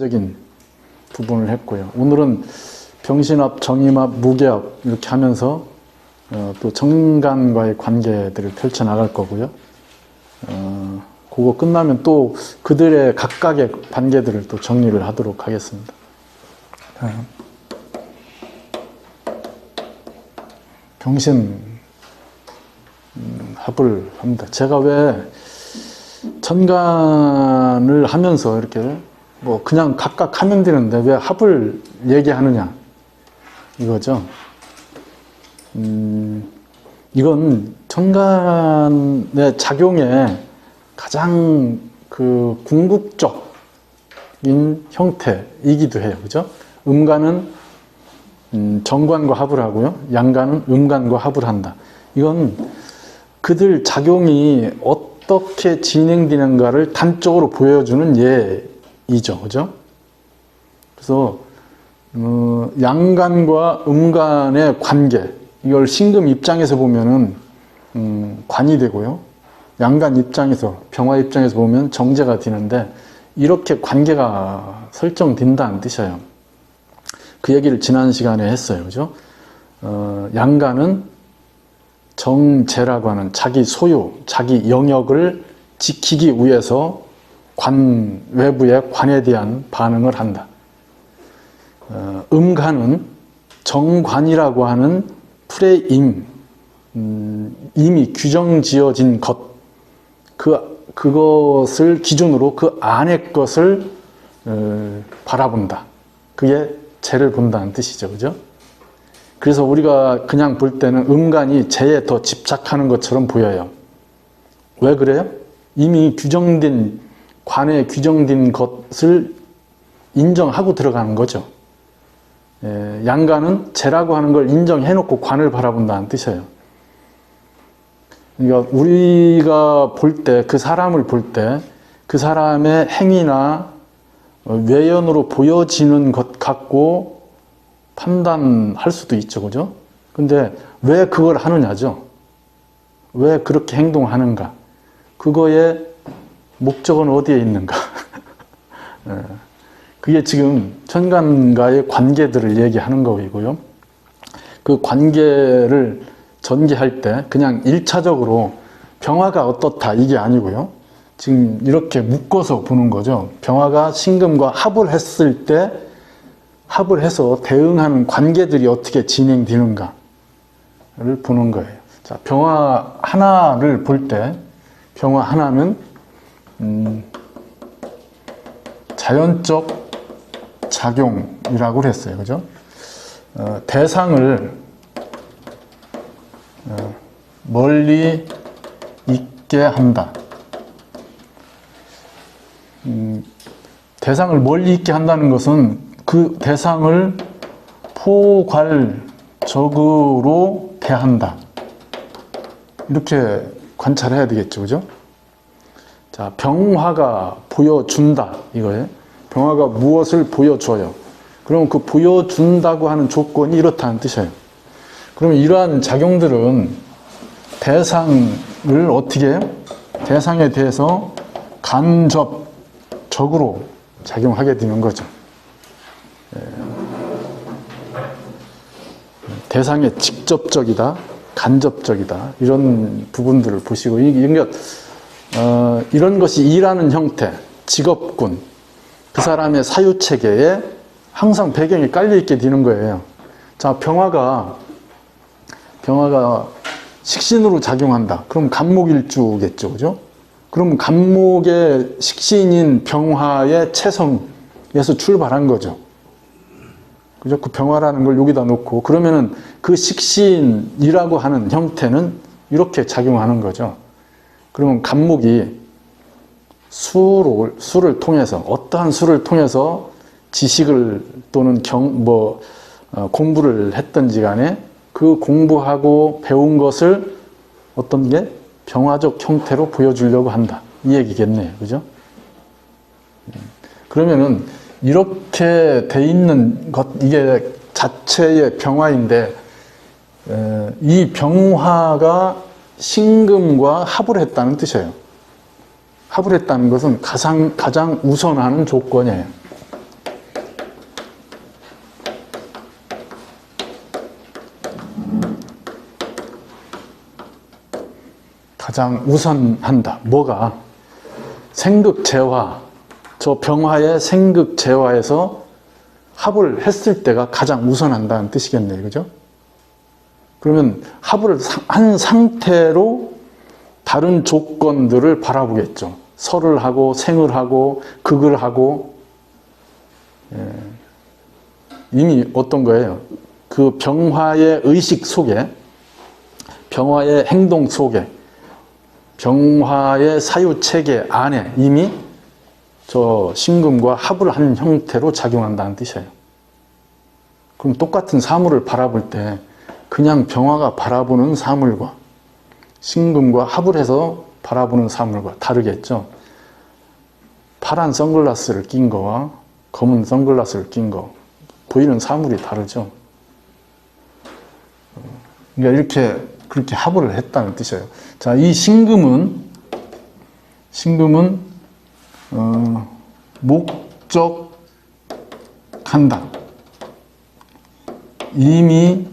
적인 부분을 했고요. 오늘은 병신합, 정임합, 무게합 이렇게 하면서 또 정간과의 관계들을 펼쳐 나갈 거고요. 그거 끝나면 또 그들의 각각의 관계들을 또 정리를 하도록 하겠습니다. 병신 합을 합니다. 제가 왜 천간을 하면서 이렇게 뭐 그냥 각각 하면 되는데 왜 합을 얘기하느냐 이거죠. 이건 천간의 작용에 가장 그 궁극적인 형태이기도 해요. 그죠? 음간은 정관과 합을 하고요. 양간은 음간과 합을 한다. 이건 그들 작용이 어떻게 진행되는가를 단적으로 보여주는 예이죠. 그죠? 그래서 양간과 음간의 관계, 이걸 신금 입장에서 보면은 관이 되고요. 양간 입장에서, 병화 입장에서 보면 정제가 되는데 이렇게 관계가 설정된다는 뜻이에요. 그 얘기를 지난 시간에 했어요. 그죠? 양간은 정제라고 하는 자기 소유, 자기 영역을 지키기 위해서 외부의 관에 대한 반응을 한다. 음간은 정관이라고 하는 프레임, 이미 규정지어진 것, 그것을 기준으로 그 안의 것을 바라본다. 그게 재를 본다는 뜻이죠. 그죠? 그래서 우리가 그냥 볼 때는 음간이 재에 더 집착하는 것처럼 보여요. 왜 그래요? 이미 규정된, 관에 규정된 것을 인정하고 들어가는 거죠. 양간은 재라고 하는 걸 인정해놓고 관을 바라본다는 뜻이에요. 그러니까 우리가 볼 때, 그 사람을 볼 때, 그 사람의 행위나 외연으로 보여지는 것 갖고 판단할 수도 있죠. 그죠? 근데 왜 그걸 하느냐죠. 왜 그렇게 행동하는가. 그거의 목적은 어디에 있는가. 그게 지금 천간과의 관계들을 얘기하는 거이고요. 그 관계를 전개할 때 그냥 1차적으로 병화가 어떻다 이게 아니고요. 지금 이렇게 묶어서 보는 거죠. 병화가 신금과 합을 했을 때 합을 해서 대응하는 관계들이 어떻게 진행되는가를 보는 거예요. 자, 병화 하나를 볼 때 병화 하나는 자연적 작용이라고 했어요. 그죠? 대상을 멀리 있게 한다. 대상을 멀리 있게 한다는 것은 그 대상을 포괄적으로 대한다. 이렇게 관찰해야 되겠죠. 그죠? 자, 병화가 보여준다. 이거예요. 병화가 무엇을 보여줘요. 그럼 그 보여준다고 하는 조건이 이렇다는 뜻이에요. 그러면 이러한 작용들은 대상을 어떻게 해요? 대상에 대해서 간접적으로 작용하게 되는 거죠. 대상에 직접적이다, 간접적이다 이런 부분들을 보시고 이런 것이 일하는 형태, 직업군, 그 사람의 사유체계에 항상 배경이 깔려있게 되는 거예요. 자, 병화가 식신으로 작용한다. 그럼 간목일주겠죠. 그죠? 그럼 간목의 식신인 병화의 체성에서 출발한 거죠. 그죠? 그 병화라는 걸 여기다 놓고 그러면은 그 식신이라고 하는 형태는 이렇게 작용하는 거죠. 그러면 간목이 수를 통해서 어떠한 수를 통해서 지식을 또는 공부를 했던지 간에 그 공부하고 배운 것을 어떤 게 병화적 형태로 보여주려고 한다. 이 얘기겠네요. 그죠? 그러면은 이렇게 돼 있는 것, 이게 자체의 병화인데 이 병화가 신금과 합을 했다는 뜻이에요. 합을 했다는 것은 가장 우선하는 조건이에요. 가장 우선한다. 뭐가? 생극재화, 저 병화의 생극재화에서 합을 했을 때가 가장 우선한다는 뜻이겠네요. 그죠? 그러면 합을 한 상태로 다른 조건들을 바라보겠죠. 설을 하고 생을 하고 극을 하고. 이미 어떤 거예요? 그 병화의 의식 속에, 병화의 행동 속에, 병화의 사유체계 안에 이미 저 신금과 합을 한 형태로 작용한다는 뜻이에요. 그럼 똑같은 사물을 바라볼 때 그냥 병화가 바라보는 사물과 신금과 합을 해서 바라보는 사물과 다르겠죠. 파란 선글라스를 낀 거와 검은 선글라스를 낀 거, 보이는 사물이 다르죠. 그러니까 그렇게 합을 했다는 뜻이에요. 자, 이 신금은 목적한다. 이미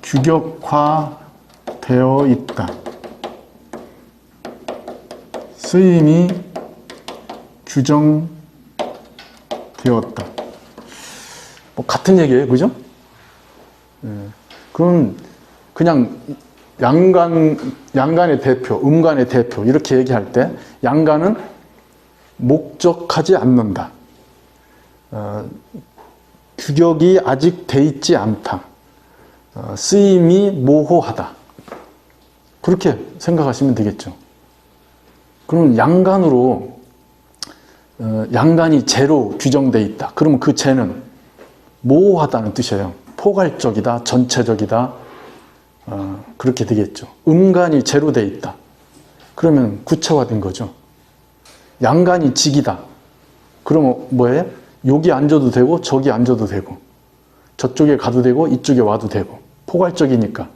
규격화되어 있다. 쓰임이 규정되었다. 뭐 같은 얘기예요, 그죠? 그럼 그냥 양간의 대표, 음간의 대표 이렇게 얘기할 때 양간은 목적하지 않는다. 규격이 아직 돼 있지 않다. 쓰임이 모호하다. 그렇게 생각하시면 되겠죠. 그럼 양간으로 양간이 재로 규정돼 있다. 그러면 그 재는 모호하다는 뜻이에요. 포괄적이다, 전체적이다. 그렇게 되겠죠. 음간이 재로 돼 있다. 그러면 구체화된 거죠. 양간이 직이다. 그러면 뭐예요? 여기 앉아도 되고 저기 앉아도 되고 저쪽에 가도 되고 이쪽에 와도 되고 포괄적이니까.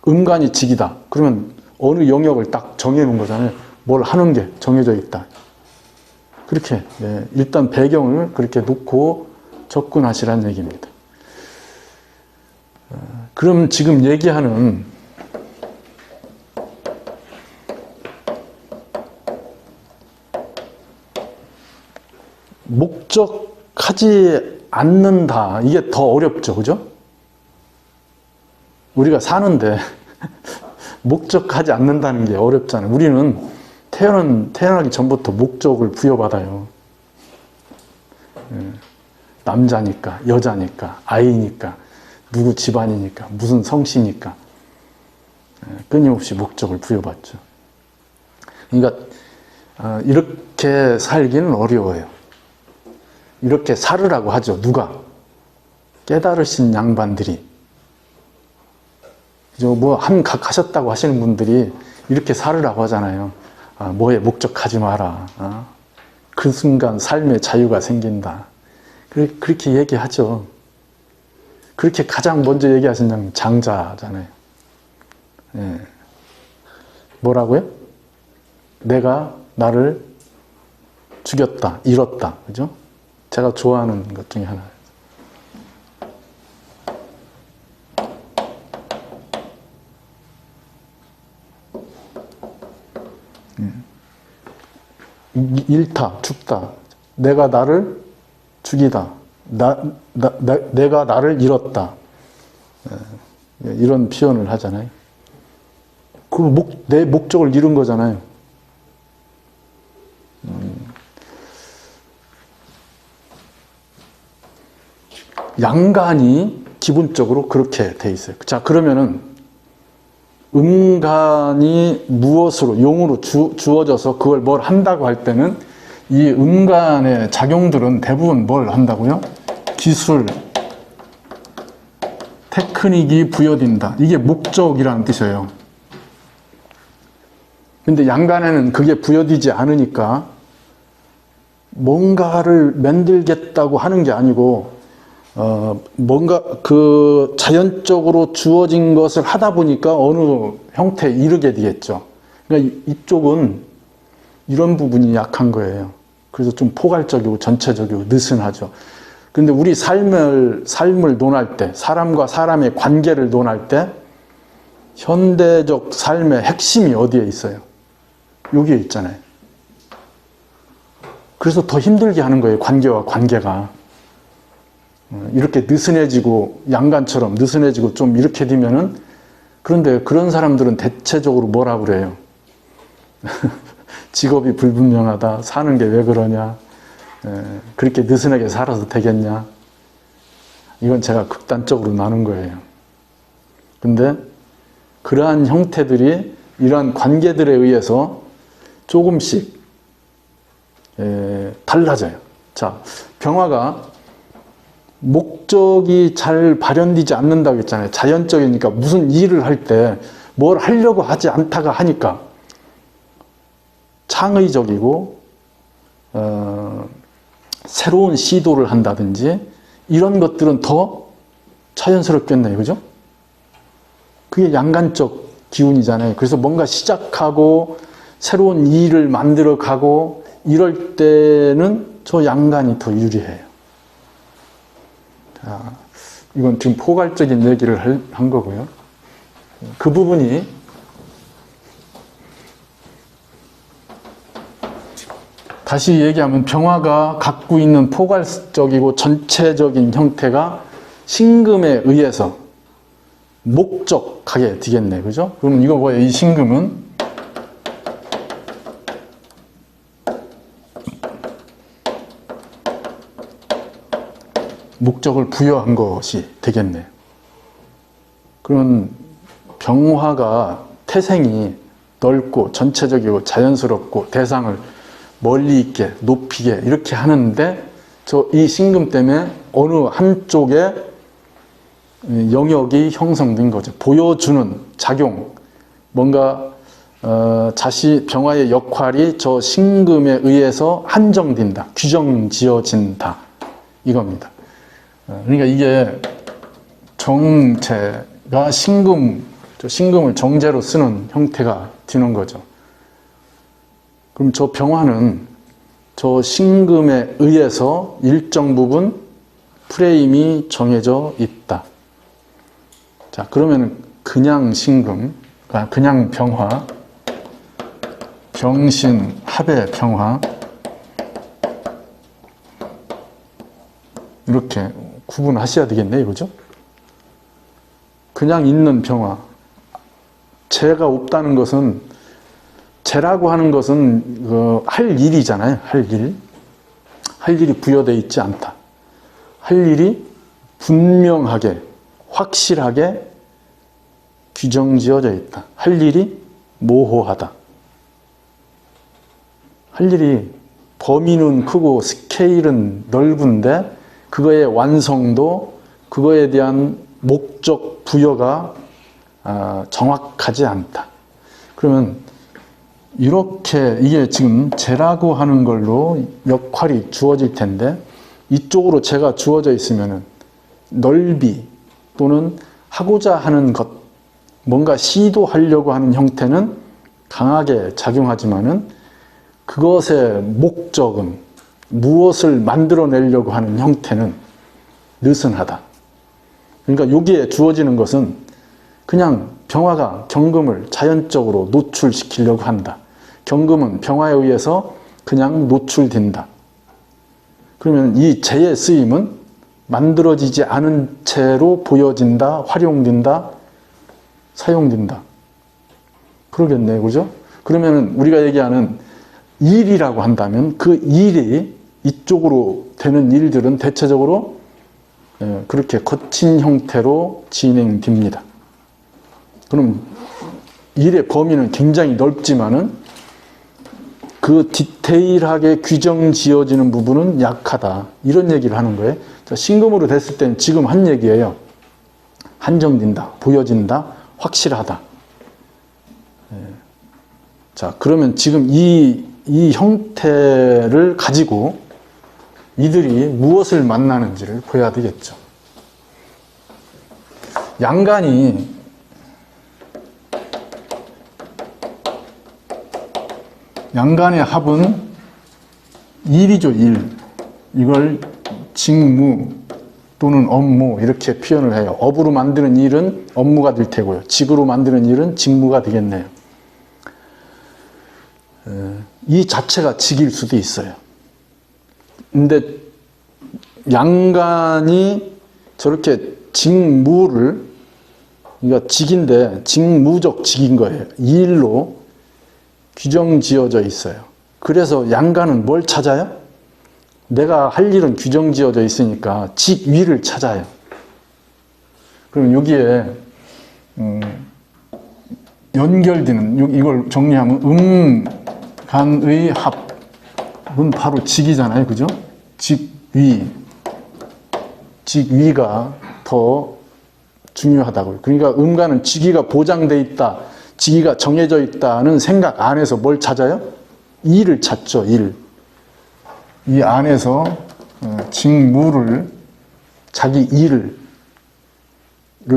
음간이 직이다. 그러면 어느 영역을 딱 정해놓은 거잖아요. 뭘 하는 게 정해져 있다. 그렇게 일단 배경을 그렇게 놓고 접근하시라는 얘기입니다. 그럼 지금 얘기하는 목적하지 않는다. 이게 더 어렵죠. 그죠? 우리가 사는데 목적하지 않는다는 게 어렵잖아요. 우리는 태어나기 전부터 목적을 부여받아요. 남자니까, 여자니까, 아이니까, 누구 집안이니까, 무슨 성씨니까 끊임없이 목적을 부여받죠. 그러니까 이렇게 살기는 어려워요. 이렇게 살으라고 하죠. 누가? 깨달으신 양반들이. 뭐 함각하셨다고 하시는 분들이 이렇게 살으라고 하잖아요. 뭐에 목적하지 마라. 그 순간 삶의 자유가 생긴다. 그렇게 얘기하죠. 그렇게 가장 먼저 얘기하신 양 장자잖아요. 예. 뭐라고요? 내가 나를 죽였다, 잃었다. 그죠? 제가 좋아하는 것 중에 하나. 잃다, 죽다. 내가 나를 죽이다. 내가 나를 잃었다. 이런 표현을 하잖아요. 내 목적을 잃은 거잖아요. 양간이 기본적으로 그렇게 돼 있어요. 자, 그러면은 음간이 무엇으로, 용으로 주어져서 그걸 뭘 한다고 할 때는 이 음간의 작용들은 대부분 뭘 한다고요? 기술, 테크닉이 부여된다. 이게 목적이라는 뜻이에요. 근데 양간에는 그게 부여되지 않으니까 뭔가를 만들겠다고 하는 게 아니고 뭔가 그 자연적으로 주어진 것을 하다 보니까 어느 형태에 이르게 되겠죠. 그러니까 이쪽은 이런 부분이 약한 거예요. 그래서 좀 포괄적이고 전체적이고 느슨하죠. 근데 우리 삶을 논할 때, 사람과 사람의 관계를 논할 때 현대적 삶의 핵심이 어디에 있어요? 여기에 있잖아요. 그래서 더 힘들게 하는 거예요. 관계와 관계가. 이렇게 느슨해지고 양간처럼 느슨해지고 좀 이렇게 되면은, 그런데 그런 사람들은 대체적으로 뭐라 그래요? 직업이 불분명하다. 사는 게 왜 그러냐. 그렇게 느슨하게 살아도 되겠냐. 이건 제가 극단적으로 나눈 거예요. 근데 그러한 형태들이 이러한 관계들에 의해서 조금씩 달라져요. 자, 병화가 목적이 잘 발현되지 않는다고 했잖아요. 자연적이니까 무슨 일을 할 때 뭘 하려고 하지 않다가 하니까 창의적이고 새로운 시도를 한다든지 이런 것들은 더 자연스럽겠네요. 그죠? 그게 양간적 기운이잖아요. 그래서 뭔가 시작하고 새로운 일을 만들어 가고 이럴 때는 저 양간이 더 유리해요. 자, 이건 지금 포괄적인 얘기를 한 거고요. 그 부분이 다시 얘기하면 병화가 갖고 있는 포괄적이고 전체적인 형태가 신금에 의해서 목적하게 되겠네. 그죠? 그러면 이거 뭐예요? 이 신금은 목적을 부여한 것이 되겠네요. 그런 병화가 태생이 넓고 전체적이고 자연스럽고 대상을 멀리 있게 높이게 이렇게 하는데 이 신금 때문에 어느 한쪽에 영역이 형성된 거죠. 보여주는 작용, 뭔가 병화의 역할이 저 신금에 의해서 한정된다, 규정 지어진다 이겁니다. 그러니까 이게 정제가 신금을 정제로 쓰는 형태가 되는 거죠. 그럼 저 병화는 저 신금에 의해서 일정 부분 프레임이 정해져 있다. 자, 그러면 그냥 신금, 그냥 병화, 병신 합의 병화 이렇게 구분하셔야 되겠네요. 그죠? 그냥 있는 병화. 재가 없다는 것은, 재라고 하는 것은 할 일이잖아요. 할 일. 할 일이 부여되어 있지 않다. 할 일이 분명하게, 확실하게 규정지어져 있다. 할 일이 모호하다. 할 일이 범위는 크고 스케일은 넓은데 그거의 완성도, 그거에 대한 목적 부여가 정확하지 않다. 그러면 이렇게 이게 지금 재라고 하는 걸로 역할이 주어질 텐데 이쪽으로 재가 주어져 있으면은 넓이 또는 하고자 하는 것, 뭔가 시도하려고 하는 형태는 강하게 작용하지만은 그것의 목적은 무엇을 만들어내려고 하는 형태는 느슨하다. 그러니까 여기에 주어지는 것은 그냥 병화가 경금을 자연적으로 노출시키려고 한다. 경금은 병화에 의해서 그냥 노출된다. 그러면 이 재의 쓰임은 만들어지지 않은 채로 보여진다, 활용된다, 사용된다. 그러겠네요. 그죠? 그러면 우리가 얘기하는 일이라고 한다면 그 일이 이쪽으로 되는 일들은 대체적으로 그렇게 거친 형태로 진행됩니다. 그럼 일의 범위는 굉장히 넓지만은 그 디테일하게 규정 지어지는 부분은 약하다. 이런 얘기를 하는 거예요. 신금으로 됐을 때는 지금 한 얘기예요. 한정된다, 보여진다, 확실하다. 자, 그러면 지금 이 형태를 가지고 이들이 무엇을 만나는지를 보여야 되겠죠. 양간의 합은 일이죠, 일. 이걸 직무, 또는 업무 이렇게 표현을 해요. 업으로 만드는 일은 업무가 될 테고요. 직으로 만드는 일은 직무가 되겠네요. 이 자체가 직일 수도 있어요. 근데 양간이 저렇게 직무를, 그러니까 직인데 직무적 직인 거예요. 이 일로 규정 지어져 있어요. 그래서 양간은 뭘 찾아요? 내가 할 일은 규정 지어져 있으니까 직위를 찾아요. 그럼 여기에 연결되는, 이걸 정리하면 간의 합은 바로 직이잖아요. 그죠? 직위가 더 중요하다고요. 그러니까 간은 직위가 보장돼 있다, 직위가 정해져 있다는 생각 안에서 뭘 찾아요? 일을 찾죠. 일. 이 안에서 직무를, 자기 일을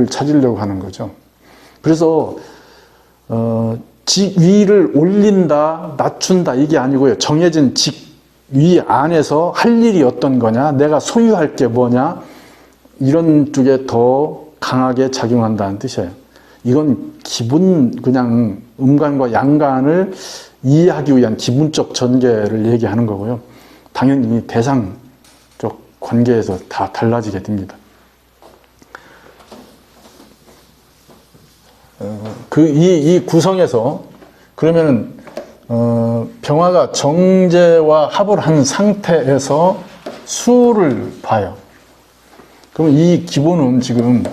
찾으려고 하는 거죠. 그래서 직위를 올린다, 낮춘다 이게 아니고요. 정해진 직위 안에서 할 일이 어떤 거냐, 내가 소유할 게 뭐냐, 이런 쪽에 더 강하게 작용한다는 뜻이에요. 이건 기본, 그냥 음간과 양간을 이해하기 위한 기본적 전개를 얘기하는 거고요. 당연히 대상적 관계에서 다 달라지게 됩니다. 이 구성에서 그러면은 병화가 정제와 합을 한 상태에서 수를 봐요. 그럼 이 기본은 지금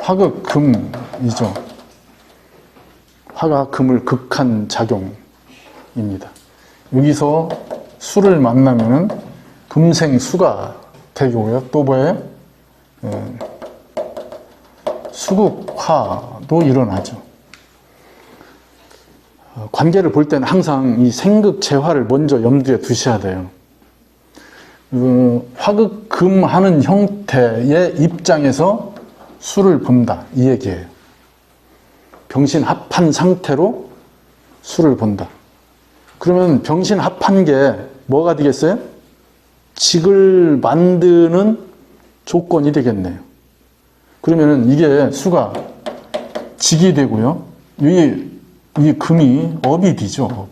화극금이죠. 화가 금을 극한 작용입니다. 여기서 수를 만나면은 금생수가 되고요. 또 뭐예요? 수극화도 일어나죠. 관계를 볼 때는 항상 이 생극재화를 먼저 염두에 두셔야 돼요. 화극금하는 형태의 입장에서 수를 본다, 이 얘기예요. 병신합한 상태로 수를 본다. 그러면 병신합한 게 뭐가 되겠어요? 직을 만드는 조건이 되겠네요. 그러면은 이게 수가 직이 되고요. 이 금이 업이 되죠.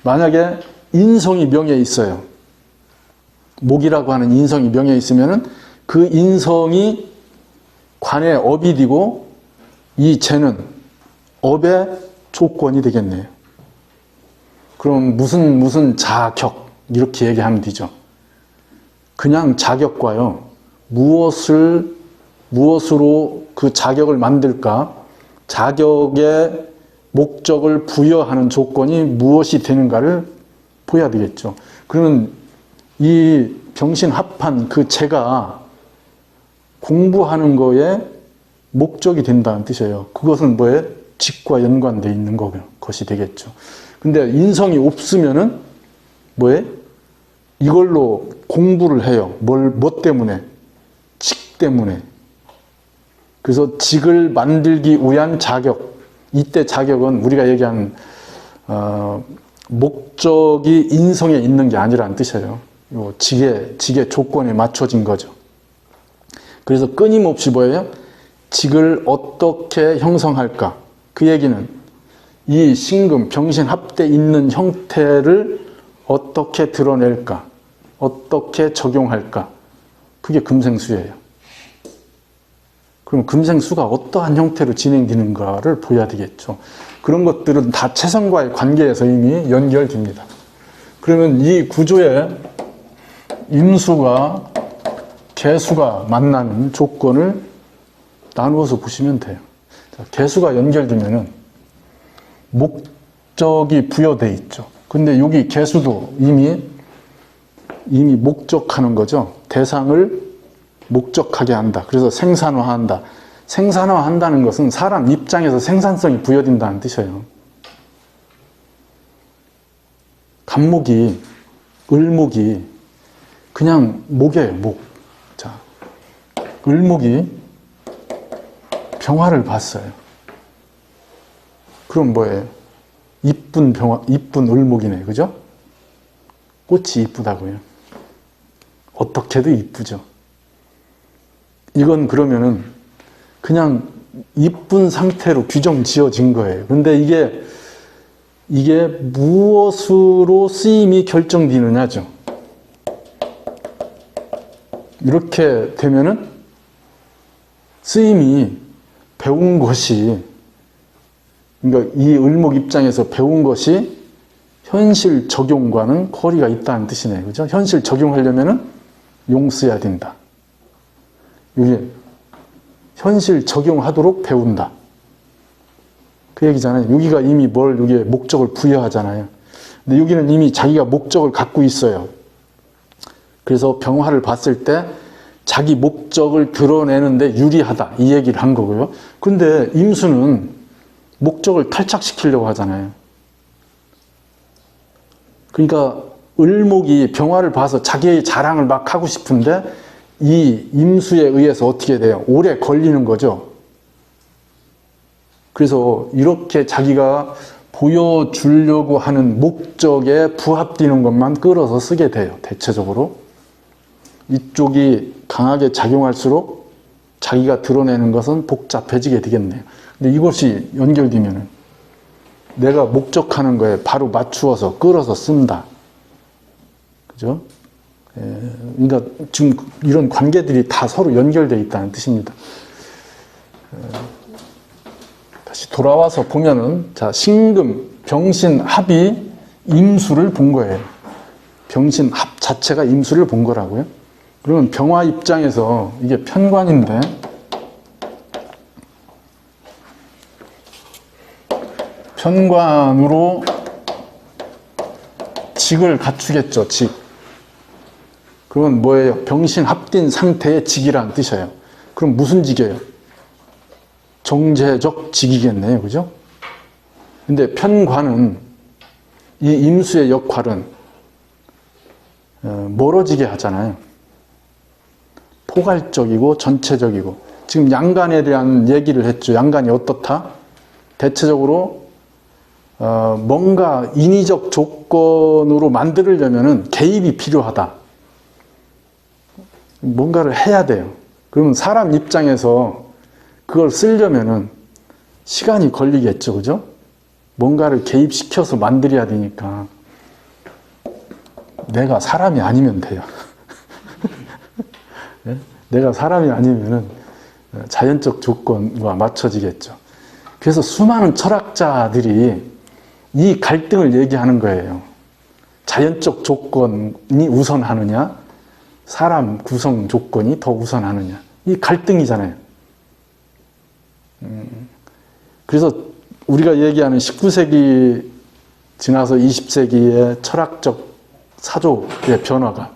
만약에 인성이 명예에 있어요. 목이라고 하는 인성이 명예에 있으면은 그 인성이 관의 업이 되고 이 재는 업의 조건이 되겠네요. 그럼 무슨 자격 이렇게 얘기하면 되죠. 그냥 자격과요. 무엇으로 그 자격을 만들까? 자격의 목적을 부여하는 조건이 무엇이 되는가를 보여야 되겠죠. 그러면 이 병신합한 그 재가 공부하는 거에 목적이 된다는 뜻이에요. 그것은 뭐에? 직과 연관되어 있는 것이 되겠죠. 근데 인성이 없으면은 뭐에? 이걸로 공부를 해요. 뭐 때문에? 직 때문에. 그래서 직을 만들기 위한 자격. 이때 자격은 우리가 얘기하는 목적이 인성에 있는 게 아니라는 뜻이에요. 요 직의 조건에 맞춰진 거죠. 그래서 끊임없이 뭐예요? 직을 어떻게 형성할까? 그 얘기는 이 신금, 병신합돼 있는 형태를 어떻게 드러낼까? 어떻게 적용할까? 그게 금생수예요. 그럼 금생수가 어떠한 형태로 진행되는가를 보여야 되겠죠. 그런 것들은 다 체성과의 관계에서 이미 연결됩니다. 그러면 이 구조에 임수가 개수가 만나는 조건을 나누어서 보시면 돼요. 개수가 연결되면은 목적이 부여되어 있죠. 근데 여기 개수도 이미 목적하는 거죠. 대상을 목적하게 한다. 그래서 생산화한다. 생산화한다는 것은 사람 입장에서 생산성이 부여된다는 뜻이에요. 간목이, 을목이 그냥 목이에요, 목. 자, 을목이 병화를 봤어요. 그럼 뭐예요? 이쁜 을목이네, 그죠? 꽃이 이쁘다고요. 어떻게도 이쁘죠. 이건 그러면은 그냥 이쁜 상태로 규정 지어진 거예요. 근데 이게 무엇으로 쓰임이 결정되느냐죠. 이렇게 되면은 쓰임이 배운 것이, 그러니까 이 을목 입장에서 배운 것이 현실 적용과는 거리가 있다는 뜻이네요. 그죠? 현실 적용하려면은 용 써야 된다. 이게 현실 적용하도록 배운다. 그 얘기잖아요. 여기가 이미 여기에 목적을 부여하잖아요. 근데 여기는 이미 자기가 목적을 갖고 있어요. 그래서 병화를 봤을 때 자기 목적을 드러내는데 유리하다. 이 얘기를 한 거고요. 근데 임수는 목적을 탈착시키려고 하잖아요. 그러니까 을목이 병화를 봐서 자기의 자랑을 막 하고 싶은데 이 임수에 의해서 어떻게 돼요? 오래 걸리는 거죠. 그래서 이렇게 자기가 보여주려고 하는 목적에 부합되는 것만 끌어서 쓰게 돼요. 대체적으로. 이쪽이 강하게 작용할수록 자기가 드러내는 것은 복잡해지게 되겠네요. 근데 이것이 연결되면은 내가 목적하는 거에 바로 맞추어서 끌어서 쓴다. 그죠? 그러니까 지금 이런 관계들이 다 서로 연결되어 있다는 뜻입니다. 다시 돌아와서 보면은, 자, 신금, 병신, 합이 임수를 본 거예요. 병신, 합 자체가 임수를 본 거라고요. 그러면 병화 입장에서 이게 편관인데, 편관으로 직을 갖추겠죠, 직. 그건 뭐예요? 병신 합된 상태의 직이라는 뜻이에요. 그럼 무슨 직이에요? 정제적 직이겠네요. 그죠? 근데 편관은 이 임수의 역할은 멀어지게 하잖아요. 포괄적이고 전체적이고. 지금 양간에 대한 얘기를 했죠. 양간이 어떻다? 대체적으로 뭔가 인위적 조건으로 만들려면은 개입이 필요하다. 뭔가를 해야 돼요. 그러면 사람 입장에서 그걸 쓰려면은 시간이 걸리겠죠. 그죠? 뭔가를 개입시켜서 만들어야 되니까 내가 사람이 아니면 돼요. 네? 내가 사람이 아니면은 자연적 조건과 맞춰지겠죠. 그래서 수많은 철학자들이 이 갈등을 얘기하는 거예요. 자연적 조건이 우선하느냐, 사람 구성 조건이 더 우선하느냐. 이 갈등이잖아요. 그래서 우리가 얘기하는 19세기 지나서 20세기의 철학적 사조의 변화가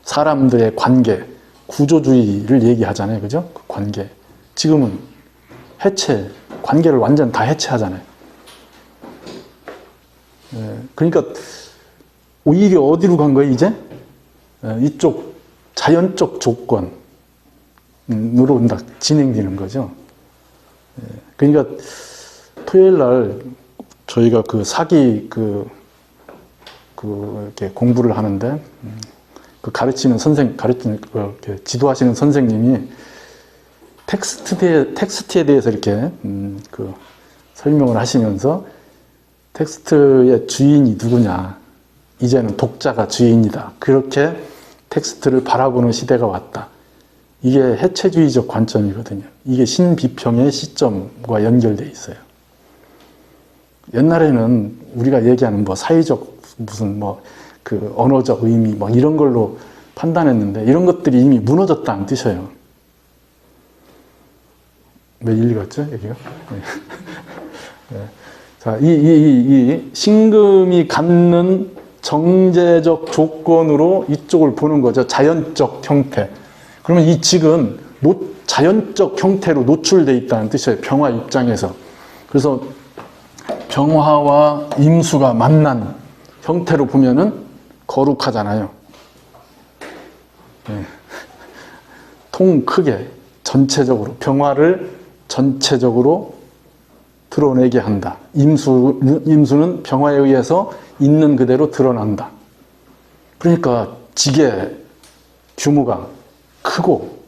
사람들의 관계, 구조주의를 얘기하잖아요. 그죠? 그 관계. 지금은 관계를 완전 다 해체하잖아요. 그러니까 오히려 어디로 간 거예요, 이제? 이쪽 자연적 조건으로 진행되는 거죠. 그러니까 토요일 날 저희가 그 사기 이렇게 공부를 하는데 그 이렇게 지도하시는 선생님이 텍스트에 대해서 이렇게 설명을 하시면서 텍스트의 주인이 누구냐. 이제는 독자가 주인이다. 그렇게 텍스트를 바라보는 시대가 왔다. 이게 해체주의적 관점이거든요. 이게 신비평의 시점과 연결되어 있어요. 옛날에는 우리가 얘기하는 사회적 무슨 언어적 의미 이런 걸로 판단했는데 이런 것들이 이미 무너졌다는 뜻이에요. 몇 일 갔죠, 여기가? 네. 네. 자, 이 신금이 갖는 정제적 조건으로 이쪽을 보는 거죠. 자연적 형태. 그러면 이 직은 자연적 형태로 노출되어 있다는 뜻이에요. 병화 입장에서. 그래서 병화와 임수가 만난 형태로 보면은 거룩하잖아요. 네. 통 크게 전체적으로 병화를 전체적으로 드러내게 한다. 임수는 병화에 의해서 있는 그대로 드러난다. 그러니까 직에 규모가 크고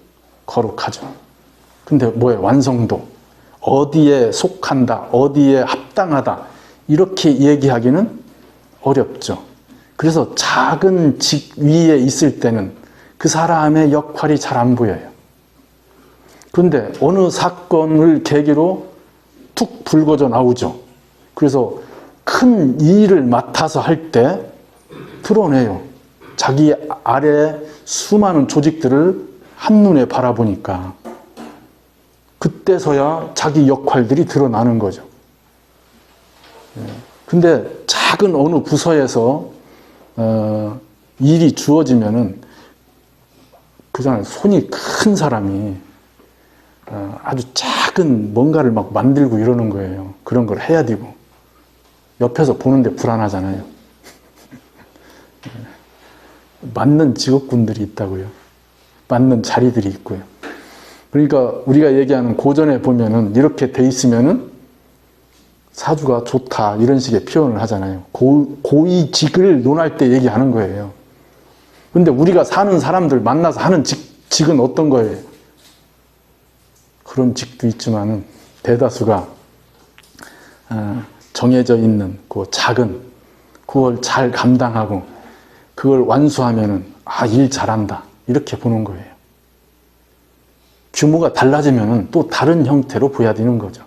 거룩하죠. 근데 뭐예요? 완성도. 어디에 속한다, 어디에 합당하다, 이렇게 얘기하기는 어렵죠. 그래서 작은 직 위에 있을 때는 그 사람의 역할이 잘 안 보여요. 그런데 어느 사건을 계기로 툭 불거져 나오죠. 그래서 큰 일을 맡아서 할 때 드러내요. 자기 아래 수많은 조직들을 한눈에 바라보니까 그때서야 자기 역할들이 드러나는 거죠. 근데 작은 어느 부서에서 일이 주어지면은 그 사람 손이 큰 사람이 아주 작은 뭔가를 막 만들고 이러는 거예요. 그런 걸 해야 되고 옆에서 보는데 불안하잖아요. 맞는 직업군들이 있다고요. 맞는 자리들이 있고요. 그러니까 우리가 얘기하는 고전에 보면은 이렇게 돼 있으면은 사주가 좋다 이런 식의 표현을 하잖아요. 고위직을 논할 때 얘기하는 거예요. 근데 우리가 사는 사람들 만나서 하는 직은 어떤 거예요? 그런 직도 있지만은 대다수가 정해져 있는 그 작은 그걸 잘 감당하고 그걸 완수하면은 일 잘한다 이렇게 보는 거예요. 규모가 달라지면은 또 다른 형태로 보여지는 거죠.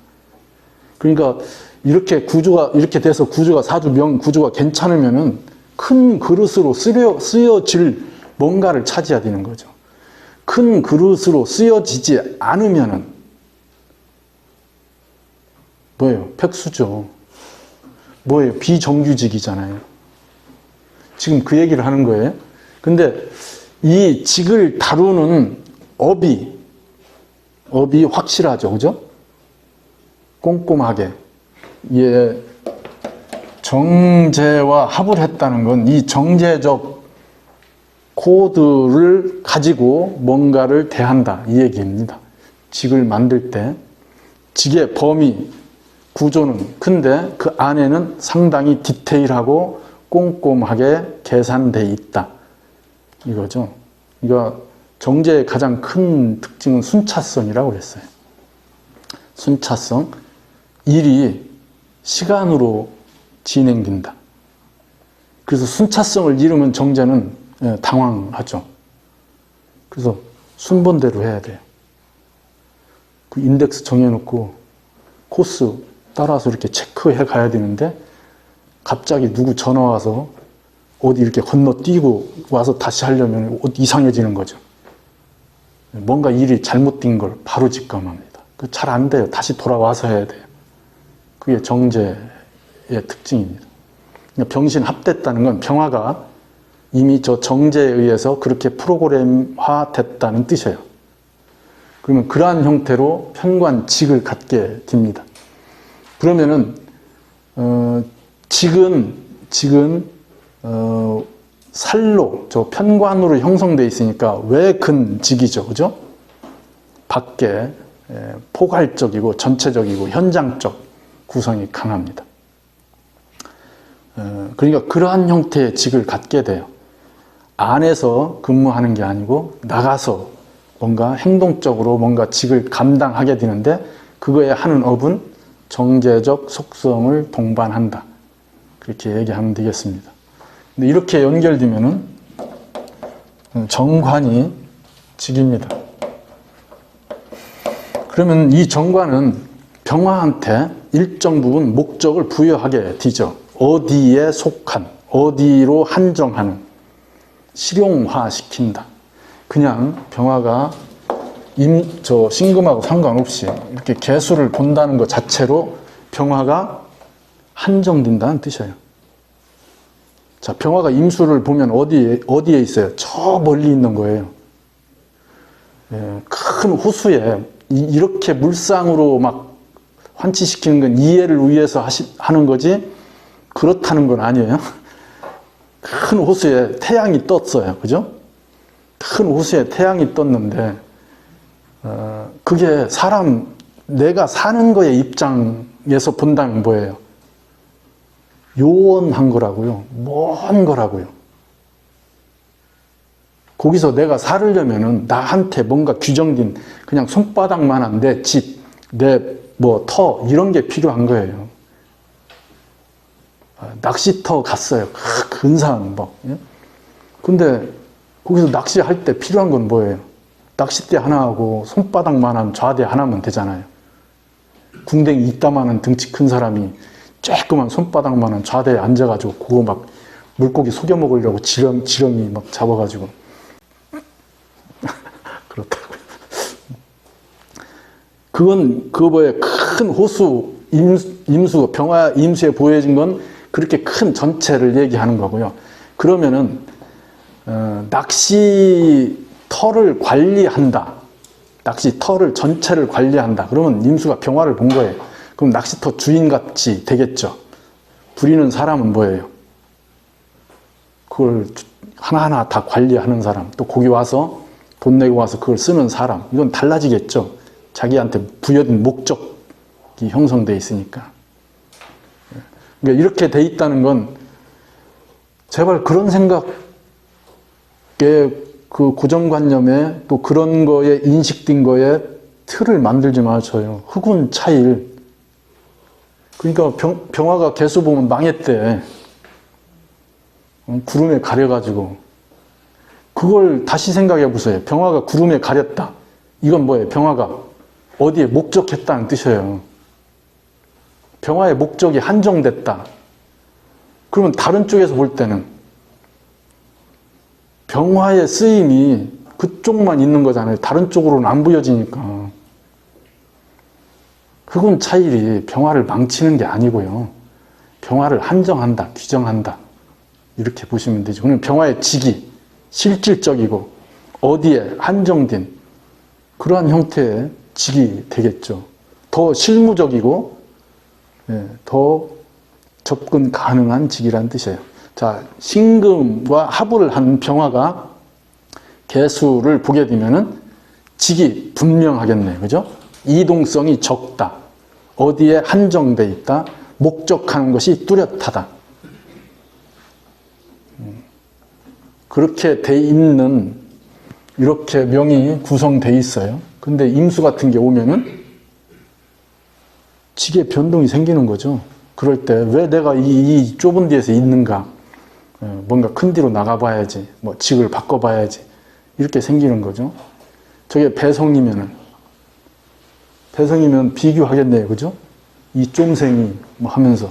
그러니까 이렇게 구조가 이렇게 돼서 구조가 사주명 구조가 괜찮으면은 큰 그릇으로 쓰여질 뭔가를 차지해야 되는 거죠. 큰 그릇으로 쓰여지지 않으면은 뭐예요? 백수죠. 뭐예요? 비정규직이잖아요. 지금 그 얘기를 하는 거예요. 근데 이 직을 다루는 업이 확실하죠. 그죠? 꼼꼼하게. 예, 정제와 합을 했다는 건 이 정제적 코드를 가지고 뭔가를 대한다. 이 얘기입니다. 직을 만들 때 직의 범위, 구조는 큰데 그 안에는 상당히 디테일하고 꼼꼼하게 계산되어 있다. 이거죠. 그러니까 정제의 가장 큰 특징은 순차성이라고 그랬어요. 순차성. 일이 시간으로 진행된다. 그래서 순차성을 잃으면 정제는 당황하죠. 그래서 순번대로 해야 돼요. 그 인덱스 정해놓고 코스 따라서 이렇게 체크해 가야 되는데 갑자기 누구 전화 와서 어디 이렇게 건너뛰고 와서 다시 하려면 이상해지는 거죠. 뭔가 일이 잘못된 걸 바로 직감합니다. 잘 안 돼요. 다시 돌아와서 해야 돼요. 그게 정제의 특징입니다. 병신 합됐다는 건 병화가 이미 저 정제에 의해서 그렇게 프로그램화 됐다는 뜻이에요. 그러면 그러한 형태로 편관직을 갖게 됩니다. 그러면은 직은 살로 저 편관으로 형성되어 있으니까 외근직이죠, 그죠? 밖에 포괄적이고 전체적이고 현장적 구성이 강합니다. 그러니까 그러한 형태의 직을 갖게 돼요. 안에서 근무하는 게 아니고 나가서 뭔가 행동적으로 뭔가 직을 감당하게 되는데 그거에 하는 업은 정제적 속성을 동반한다. 그렇게 얘기하면 되겠습니다. 근데 이렇게 연결되면은 정관이 직입니다. 그러면 이 정관은 병화한테 일정 부분 목적을 부여하게 되죠. 어디에 속한, 어디로 한정하는, 실용화시킨다. 그냥 병화가 신금하고 상관없이 이렇게 개수를 본다는 것 자체로 병화가 한정된다는 뜻이에요. 자, 병화가 임수를 보면 어디에 있어요? 저 멀리 있는 거예요. 큰 호수에 이렇게 물상으로 막 환치시키는 건 이해를 위해서 하는 거지 그렇다는 건 아니에요. 큰 호수에 태양이 떴어요. 그죠? 큰 호수에 태양이 떴는데 그게 내가 사는 거의 입장에서 본다면 뭐예요? 요원한 거라고요. 먼 거라고요. 거기서 내가 살으려면은 나한테 뭔가 규정된 그냥 손바닥만한 내 집, 내 뭐 터 이런 게 필요한 거예요. 낚시터 갔어요. 근사한 뭐. 예? 근데 거기서 낚시할 때 필요한 건 뭐예요? 낚싯대 하나하고 손바닥만한 좌대 하나면 되잖아요. 궁뎅이 이따만한 등치 큰 사람이 조그만 손바닥만한 좌대에 앉아가지고 그거 막 물고기 속여 먹으려고 지렁이 막 잡아가지고 그렇다고요. 그건 그거에 큰 호수 임수 병화 임수에 보여진 건 그렇게 큰 전체를 얘기하는 거고요. 그러면은 낚시터를 관리한다. 낚시터를 전체를 관리한다. 그러면 임수가 병화를 본 거예요. 그럼 낚시터 주인같이 되겠죠. 부리는 사람은 뭐예요? 그걸 하나하나 다 관리하는 사람. 또 거기 와서 돈 내고 와서 그걸 쓰는 사람. 이건 달라지겠죠. 자기한테 부여된 목적이 형성되어 있으니까. 그러니까 이렇게 돼 있다는 건 제발 그런 생각에 그 고정관념에 또 그런 거에 인식된 거에 틀을 만들지 마셔요. 흑운 차일. 그러니까 병화가 개수 보면 망했대. 구름에 가려가지고. 그걸 다시 생각해 보세요. 병화가 구름에 가렸다. 이건 뭐예요? 병화가 어디에 목적했다는 뜻이에요. 병화의 목적이 한정됐다. 그러면 다른 쪽에서 볼 때는 병화의 쓰임이 그쪽만 있는 거잖아요. 다른 쪽으로는 안 보여지니까. 흑운 차일이 병화를 망치는 게 아니고요. 병화를 한정한다, 규정한다. 이렇게 보시면 되죠. 그럼 병화의 직이 실질적이고 어디에 한정된 그러한 형태의 직이 되겠죠. 더 실무적이고 더 접근 가능한 직이라는 뜻이에요. 자, 신금과 합을 한 병화가 개수를 보게 되면은 직이 분명하겠네요. 그죠? 이동성이 적다. 어디에 한정돼 있다. 목적하는 것이 뚜렷하다. 그렇게 돼 있는 이렇게 명이 구성돼 있어요. 근데 임수 같은 게 오면은 직의 변동이 생기는 거죠. 그럴 때 왜 내가 이 좁은 데에서 있는가? 뭔가 큰 데로 나가봐야지. 뭐 직을 바꿔봐야지. 이렇게 생기는 거죠. 저게 배성이면 비교하겠네요. 그죠? 이 쫌생이 뭐 하면서.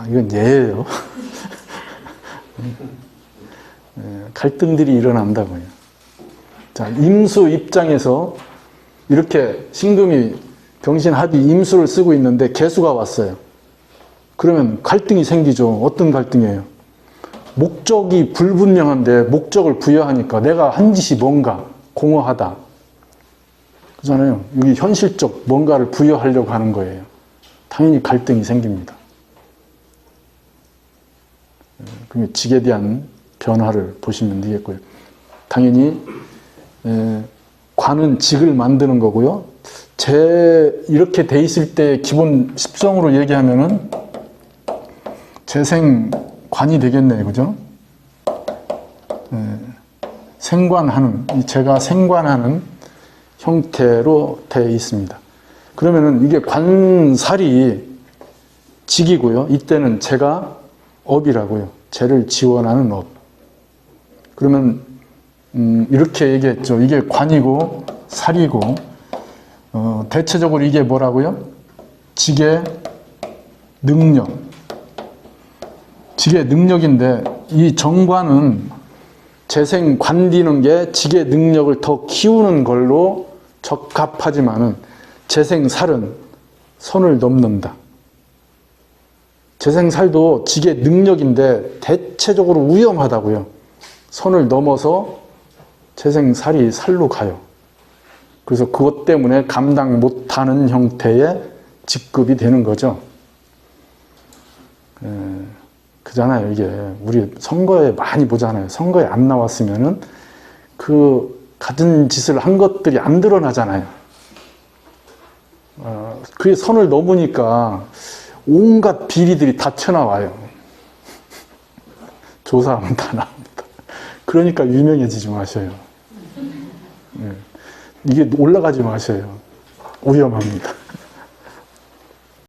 이건 예예요. 갈등들이 일어난다고요. 자, 임수 입장에서 이렇게 신금이 병신합이 임수를 쓰고 있는데 개수가 왔어요. 그러면 갈등이 생기죠. 어떤 갈등이에요? 목적이 불분명한데 목적을 부여하니까 내가 한 짓이 뭔가 공허하다. 그렇잖아요. 여기 현실적 뭔가를 부여하려고 하는 거예요. 당연히 갈등이 생깁니다. 그러면 직에 대한 변화를 보시면 되겠고요. 당연히 관은 직을 만드는 거고요. 이렇게 돼 있을 때 기본 십성으로 얘기하면은 재생관이 되겠네요. 그죠? 생관하는, 제가 생관하는 형태로 되어 있습니다. 그러면은 이게 관살이 직이고요. 이때는 제가 업이라고요. 재를 지원하는 업. 그러면 이렇게 얘기했죠. 이게 관이고 살이고 대체적으로 이게 뭐라고요? 직의 능력. 직의 능력인데 이 정관은 재생 관디는 게 직의 능력을 더 키우는 걸로 적합하지만은 재생살은 선을 넘는다. 재생살도 직의 능력인데 대체적으로 위험하다고요. 선을 넘어서 재생살이 살로 가요. 그래서 그것 때문에 감당 못하는 형태의 직급이 되는 거죠. 그잖아요. 이게 우리 선거에 많이 보잖아요. 선거에 안 나왔으면은 그 같은 짓을 한 것들이 안 드러나잖아요. 그게 선을 넘으니까 온갖 비리들이 다 튀어나와요. 조사하면 다 나옵니다. 그러니까 유명해지지 마셔요. 예. 이게 올라가지 마셔요. 위험합니다.